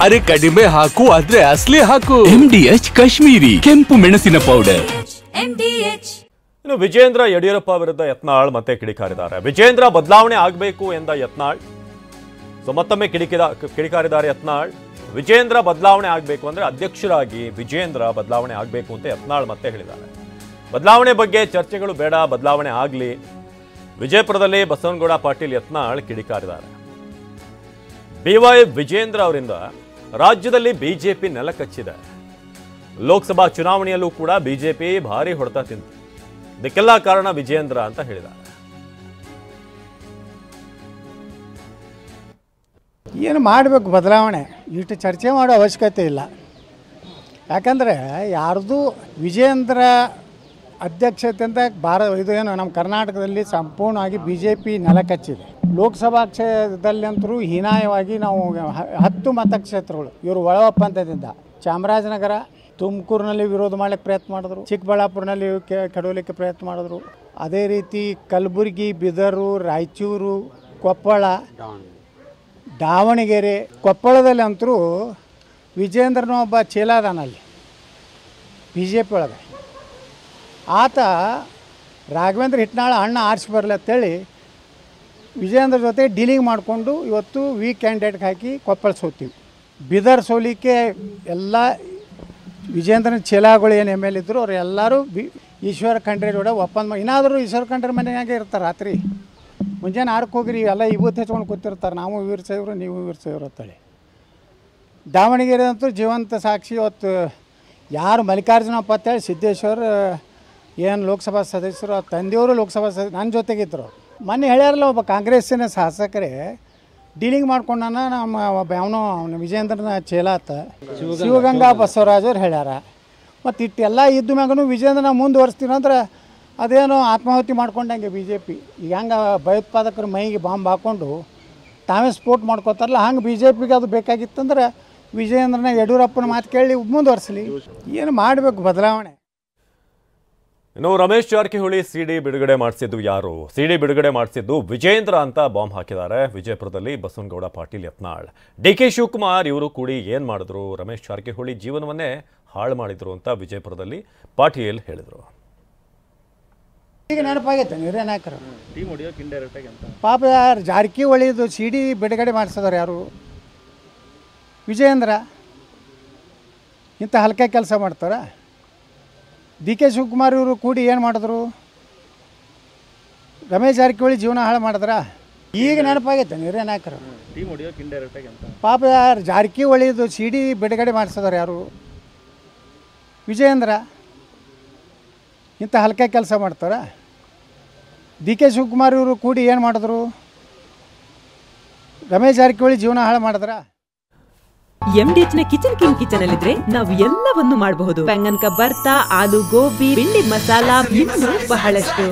ಅರೆ ಕಡಿಮೆ ಹಾಕು ಆದ್ರೆ ಅಸಲಿ ಹಾಕು. MDH ಕಾಶ್ಮೀರಿ ಕೆಂಪು ಮೆಣಸಿನ ಪೌಡರ್. ಇನ್ನು ವಿಜೇಂದ್ರ ಯಡಿಯೂರಪ್ಪ ವಿರುದ್ಧ ಯತ್ನಾಳ್ ಮತ್ತೆ ಕಿಡಿಕಾರಿದ್ದಾರೆ. ವಿಜೇಂದ್ರ ಬದಲಾವಣೆ ಆಗಬೇಕು ಎಂದ ಯತ್ನಾಳ್. ಮತ್ತೊಮ್ಮೆ ಕಿಡಿಕಾರಿದ್ದಾರೆ ಯತ್ನಾಳ್. ವಿಜೇಂದ್ರ ಬದಲಾವಣೆ ಆಗಬೇಕು ಅಂದ್ರೆ ಅಧ್ಯಕ್ಷರಾಗಿ ವಿಜೇಂದ್ರ ಬದಲಾವಣೆ ಆಗಬೇಕು ಅಂತ ಯತ್ನಾಳ್ ಮತ್ತೆ ಹೇಳಿದ್ದಾರೆ. ಬದಲಾವಣೆ ಬಗ್ಗೆ ಚರ್ಚೆಗಳು ಬೇಡ, ಬದಲಾವಣೆ ಆಗಲಿ. ವಿಜಯಪುರದಲ್ಲಿ ಬಸವನಗೌಡ ಪಾಟೀಲ್ ಯತ್ನಾಳ್ ಕಿಡಿಕಾರಿದ್ದಾರೆ. BY ವಿಜೇಂದ್ರ ಅವರಿಂದ ರಾಜ್ಯದಲ್ಲಿ ಬಿಜೆಪಿ ನೆಲ ಕಚ್ಚಿದೆ. ಲೋಕಸಭಾ ಚುನಾವಣೆಯಲ್ಲೂ ಕೂಡ ಬಿಜೆಪಿ ಭಾರಿ ಹೊಡೆತ ತಿಂತು. ಇದಕ್ಕೆಲ್ಲ ಕಾರಣ ವಿಜೇಂದ್ರ ಅಂತ ಹೇಳಿದ್ದಾರೆ. ಏನು ಮಾಡಬೇಕು ಬದಲಾವಣೆ, ಇಷ್ಟು ಚರ್ಚೆ ಮಾಡೋ ಅವಶ್ಯಕತೆ ಇಲ್ಲ. ಯಾಕಂದರೆ ಯಾರ್ದು ವಿಜೇಂದ್ರ ಅಧ್ಯಕ್ಷತೆಯಿಂದ ಇದು ಏನು ನಮ್ಮ ಕರ್ನಾಟಕದಲ್ಲಿ ಸಂಪೂರ್ಣವಾಗಿ BJP ನೆಲ ಕಚ್ಚಿದೆ. ಲೋಕಸಭಾ ಕ್ಷೇತ್ರದಲ್ಲಂತರೂ ಹೀನಾಯವಾಗಿ ನಾವು 10 ಮತಕ್ಷೇತ್ರಗಳು ಇವರು ಒಳ ಒಪ್ಪಂದದಿಂದ ಚಾಮರಾಜನಗರ, ತುಮಕೂರಿನಲ್ಲಿ ವಿರೋಧ ಮಾಡಲಿಕ್ಕೆ ಪ್ರಯತ್ನ ಮಾಡಿದ್ರು, ಚಿಕ್ಕಬಳ್ಳಾಪುರನಲ್ಲಿ ಕೆಡವಲಿಕ್ಕೆ ಪ್ರಯತ್ನ ಮಾಡಿದ್ರು. ಅದೇ ರೀತಿ ಕಲಬುರಗಿ, ಬೀದರು, ರಾಯಚೂರು, ಕೊಪ್ಪಳ, ದಾವಣಗೆರೆ, ಕೊಪ್ಪಳದಲ್ಲಿ ಅಂತರೂ ವಿಜೇಂದ್ರನ ಒಬ್ಬ ಚೇಲಾದಾನಲ್ಲಿ BJP ಒಳಗೆ. ಆತ ರಾಘವೇಂದ್ರ ಹಿಟ್ನಾಳ ಅಣ್ಣ ಆರಿಸಿ ಬರಲಿ ಅಂತೇಳಿ ವಿಜೇಂದ್ರ ಜೊತೆ ಡೀಲಿಂಗ್ ಮಾಡಿಕೊಂಡು ಇವತ್ತು ವೀಕ್ ಕ್ಯಾಂಡಿಡೇಟ್ಗೆ ಹಾಕಿ ಕೊಪ್ಪಳ ಸೋತೀವಿ. ಬೀದರ್ ಸೋಲಿಕ್ಕೆ ಎಲ್ಲ ವಿಜೇಂದ್ರನ ಚೇಲಾಗಳು ಏನು ML ಇದ್ದರು ಅವ್ರು ಎಲ್ಲರೂ ಈಶ್ವರ ಖಂಡ್ರೆ ಜೋಡ ಒಪ್ಪಂದ ಏನಾದರೂ ಈಶ್ವರ ಖಂಡ್ರೆ ಮನೆಯಾಗೆ ಇರ್ತಾರೆ. ರಾತ್ರಿ ಮುಂಜಾನೆ 6ಕ್ಕೆ ಹೋಗಿರಿ ಎಲ್ಲ ಇವತ್ತು ಹೆಚ್ಕೊಂಡು ಕೂತಿರ್ತಾರೆ. ನಾವು ವೀರ ಸಾಹೇಬ್ರು, ನೀವು ವೀರ ಸಾಹೇಬ್ರು ಅಂತೇಳಿ. ದಾವಣಗೆರೆ ಅಂತೂ ಜೀವಂತ ಸಾಕ್ಷಿ. ಇವತ್ತು ಯಾರು ಮಲ್ಲಿಕಾರ್ಜುನಪ್ಪ ಅಂತೇಳಿ ಸಿದ್ದೇಶ್ವರ್ ಏನು ಲೋಕಸಭಾ ಸದಸ್ಯರು, ಅವ್ರ ತಂದೆಯವರು ಲೋಕಸಭಾ ನನ್ನ ಜೊತೆಗಿದ್ದರು. ಮೊನ್ನೆ ಹೇಳ್ಯಾರಲ್ಲ, ಒಬ್ಬ ಕಾಂಗ್ರೆಸ್ಸಿನ ಶಾಸಕರೇ ಡೀಲಿಂಗ್ ಮಾಡ್ಕೊಂಡ ನಮ್ಮ ಒಬ್ಬ ಅವನು ವಿಜೇಂದ್ರನ ಚೇಲಾತ ಶಿವಗಂಗಾ ಬಸವರಾಜ್ ಅವ್ರು ಹೇಳ್ಯಾರ. ಮತ್ತು ಇಟ್ಟೆಲ್ಲ ಇದ್ದ ಮ್ಯಾಗೂ ವಿಜೇಂದ್ರನ ಮುಂದುವರಿಸ್ತೀನಿ ಅಂದ್ರೆ ಅದೇನೋ ಆತ್ಮಾಹುತಿ ಮಾಡ್ಕೊಂಡಂಗೆ BJP. ಈಗ ಹಂಗೆ ಭಯೋತ್ಪಾದಕರು ಮೈಗೆ ಬಾಂಬ್ ಹಾಕ್ಕೊಂಡು ತಾವೇ ಸ್ಫೋಟ್ ಮಾಡ್ಕೋತಾರಲ್ಲ, ಹಂಗೆ BJPಗೆ ಅದು ಬೇಕಾಗಿತ್ತಂದ್ರೆ ವಿಜೇಂದ್ರನ ಯಡಿಯೂರಪ್ಪನ ಮಾತು ಕೇಳಿ ಮುಂದುವರಿಸಲಿ. ಏನು ಮಾಡಬೇಕು ಬದಲಾವಣೆ. ಇನ್ನು ರಮೇಶ್ ಜಾರಕಿಹೊಳಿ CD ಬಿಡುಗಡೆ ಮಾಡಿಸಿದ್ದು ಯಾರು? CD ಬಿಡುಗಡೆ ಮಾಡಿಸಿದ್ದು ವಿಜೇಂದ್ರ ಅಂತ ಬಾಂಬ್ ಹಾಕಿದ್ದಾರೆ ವಿಜಯಪುರದಲ್ಲಿ ಬಸವನಗೌಡ ಪಾಟೀಲ್ ಯತ್ನಾಳ್. DK ಶಿವಕುಮಾರ್ ಇವರು ಕೂಡಿ ಏನು ಮಾಡಿದ್ರು? ರಮೇಶ್ ಜಾರಕಿಹೊಳಿ ಜೀವನವನ್ನೇ ಹಾಳು ಮಾಡಿದ್ರು ಅಂತ ವಿಜಯಪುರದಲ್ಲಿ ಪಾಟೀಲ್ ಹೇಳಿದರು. ಈಗ ನೆನಪಾಗೈತೆ ಹಿರಿಯನಾಯಕರು ಪಾಪ ಯಾರು ಜಾರಕಿಹೊಳಿದು CD ಬಿಡುಗಡೆ ಮಾಡಿಸಿದಾರೆ ಯಾರು? ವಿಜೇಂದ್ರ. ಇಂಥ ಹಲ್ಕ ಕೆಲಸ ಮಾಡ್ತಾರೆ. DK ಶಿವಕುಮಾರ್ ಇವರು ಕೂಡಿ ಏನು ಮಾಡಿದ್ರು? ರಮೇಶ್ ಜಾರಕಿಹೊಳಿ ಜೀವನ ಹಾಳು ಮಾಡಿದ್ರ? ಈಗ ನೆನಪಾಗೈತೆ ಹಿರಿಯನಾಯಕರು ಪಾಪ ಯಾರು ಜಾರಕಿಹೊಳಿದು CD ಬಿಡುಗಡೆ ಮಾಡಿಸಿದಾರೆ ಯಾರು? ವಿಜೇಂದ್ರ. ಇಂಥ ಹಲ್ಕ ಕೆಲಸ ಮಾಡ್ತಾರೆ. DK ಶಿವಕುಮಾರ್ ಇವರು ಕೂಡಿ ಏನು ಮಾಡಿದ್ರು? ರಮೇಶ್ ಜಾರಕಿಹೊಳಿ ಜೀವನ ಹಾಳು ಮಾಡಿದ್ರ? MDH ನ ಕಿಚನ್ ಅಲ್ಲಿದ್ರೆ ನಾವು ಎಲ್ಲವನ್ನು ಮಾಡಬಹುದು. ಬೆಂಗನ್ ಕಾ ಬರ್ತಾ, ಆಲೂ ಗೋಬಿ, ಭಿಂಡಿ ಮಸಾಲಾ, ಇನ್ನೂ ಬಹಳಷ್ಟು.